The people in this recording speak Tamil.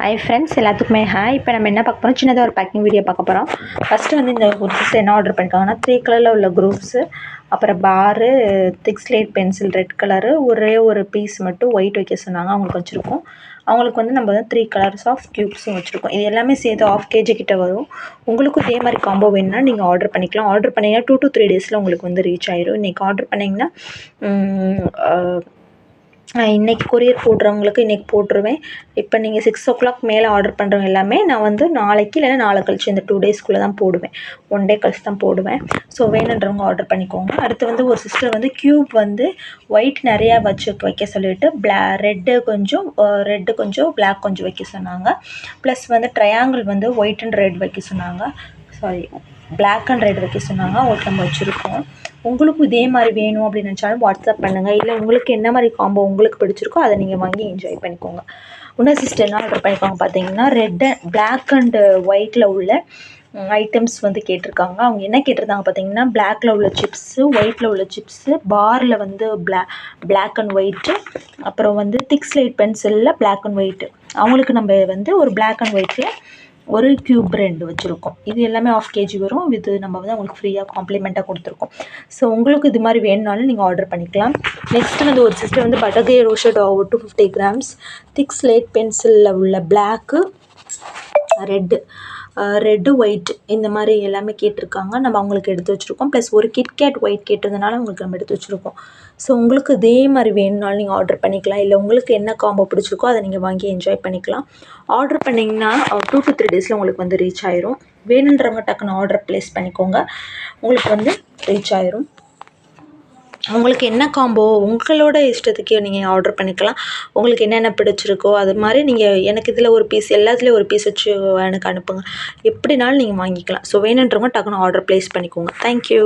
ஹாய் ஃப்ரெண்ட்ஸ், எல்லாத்துக்குமே ஹாய். இப்போ நம்ம என்ன பார்க்க போகிறோம், சின்னதாக ஒரு பேக்கிங் வீடியோ பார்க்க போகிறோம். ஃபஸ்ட்டு வந்து இந்த குரூப்ஸ் என்ன ஆர்டர் பண்ணியிருக்காங்கன்னா 3 கலரில் உள்ள குரூப்ஸு, அப்புறம் பாரு, திக் ஸ்லேட் பென்சில் ரெட் கலரு, ஒரே ஒரு பீஸ் மட்டும் ஒயிட் வைக்க சொன்னாங்க. அவங்களுக்கு வச்சுருக்கோம். அவங்களுக்கு வந்து நம்ம வந்து 3 கலர்ஸ் ஆஃப் க்யூப்ஸும் வச்சுருக்கோம். இது எல்லாமே சேர்த்து 1/2 kg கிட்ட வரும். உங்களுக்கும் இதே மாதிரி காம்போ வேணும்னா நீங்கள் ஆர்டர் பண்ணிக்கலாம். ஆர்டர் பண்ணிங்கன்னா 2 to 3 டேஸில் உங்களுக்கு வந்து ரீச் ஆயிடும். இன்றைக்கி ஆர்டர் பண்ணிங்கன்னா இன்றைக்கி கொரியர் போடுறவங்களுக்கு இன்றைக்கி போட்டுருவேன். இப்போ நீங்கள் 6 o'clock மேலே ஆர்டர் பண்ணுறவங்க எல்லாமே நான் வந்து நாளைக்கு இல்லைன்னா நாளை கழிச்சு இந்த 2 daysக்குள்ளே தான் போடுவேன். 1 day கழிச்சு தான் போடுவேன். ஸோ வேணுன்றவங்க ஆர்டர் பண்ணிக்கோங்க. அடுத்து வந்து ஒரு சிஸ்டர் வந்து க்யூப் வந்து ஒயிட் நிறையா வைக்க சொல்லிவிட்டு ரெட்டு கொஞ்சம் பிளாக் கொஞ்சம் வைக்க சொன்னாங்க. ப்ளஸ் வந்து ட்ரையாங்கிள் வந்து ஒயிட் அண்ட் ரெட் வைக்க சொன்னாங்க. பிளாக் அண்ட் ரெட் வைக்க சொன்னாங்க. அவங்களுக்கு நம்ம வச்சுருக்கோம். உங்களுக்கும் இதே மாதிரி வேணும் அப்படின்னு நினச்சாலும் வாட்ஸ்அப் பண்ணுங்கள். இல்லை உங்களுக்கு என்ன மாதிரி காம்போ உங்களுக்கு பிடிச்சிருக்கோ அதை நீங்கள் வாங்கி என்ஜாய் பண்ணிக்கோங்க. இன்னும் சிஸ்டர் என்ன ஆர்டர் பண்ணிக்கோங்க பார்த்தீங்கன்னா பிளாக் அண்டு ஒயிட்டில் உள்ள ஐட்டம்ஸ் வந்து கேட்டிருக்காங்க. அவங்க என்ன கேட்டிருந்தாங்க பார்த்தீங்கன்னா பிளாக்கில் உள்ள சிப்ஸு, ஒயிட்டில் உள்ள சிப்ஸு, பாரில் வந்து பிளாக் அண்ட் ஒயிட்டு, அப்புறம் வந்து திக் ஸ்லேட் பென்சிலில் பிளாக் அண்ட் ஒயிட்டு. அவங்களுக்கு நம்ம வந்து ஒரு பிளாக் அண்ட் ஒயிட்டில் ஒரு க்யூப் 2 வச்சுருக்கோம். இது எல்லாமே 1/2 kg வரும். இது நம்ம வந்து அவங்களுக்கு ஃப்ரீயாக காம்ப்ளிமெண்ட்டாக கொடுத்துருக்கோம். ஸோ உங்களுக்கு இது மாதிரி வேணுனாலும் நீங்கள் ஆர்டர் பண்ணிக்கலாம். நெக்ஸ்ட்டு வந்து ஒரு சிஸ்டர் வந்து பட்டர்கே ரோஸ்டட் 250 grams திக் ஸ்லேட் பென்சிலில் உள்ள பிளாக்கு, ரெட்டு ஒயிட் இந்த மாதிரி எல்லாமே கேட்டிருக்காங்க. நம்ம அவங்களுக்கு எடுத்து வச்சுருக்கோம். ப்ளஸ் ஒரு கிட்கேட் ஒயிட் கேட்டதுனால உங்களுக்கு நம்ம எடுத்து வச்சுருக்கோம். ஸோ உங்களுக்கு இதே மாதிரி வேணும்னாலும் நீங்கள் ஆர்டர் பண்ணிக்கலாம். இல்லை உங்களுக்கு என்ன காம்போ பிடிச்சிருக்கோ அதை நீங்கள் வாங்கி என்ஜாய் பண்ணிக்கலாம். ஆர்டர் பண்ணிங்கன்னா 2 to 3 daysல உங்களுக்கு வந்து ரீச் ஆயிரும். வேணுன்றவங்க டக்குன்னு ஆர்டர் ப்ளேஸ் பண்ணிக்கோங்க. உங்களுக்கு வந்து ரீச் ஆயிரும். உங்களுக்கு என்ன காம்போ உங்களோட இஷ்டத்துக்கு நீங்கள் ஆர்டர் பண்ணிக்கலாம். உங்களுக்கு என்னென்ன பிடிச்சிருக்கோ அது மாதிரி நீங்கள் எனக்கு இதில் ஒரு பீஸ் எல்லாத்துலேயும் ஒரு பீஸ் வச்சு எனக்கு அனுப்புங்க. எப்படினாலும் நீங்கள் வாங்கிக்கலாம். ஸோ வேணுன்றவங்க டக்குன்னு ஆர்டர் ப்ளேஸ் பண்ணிக்கோங்க. தேங்க்யூ.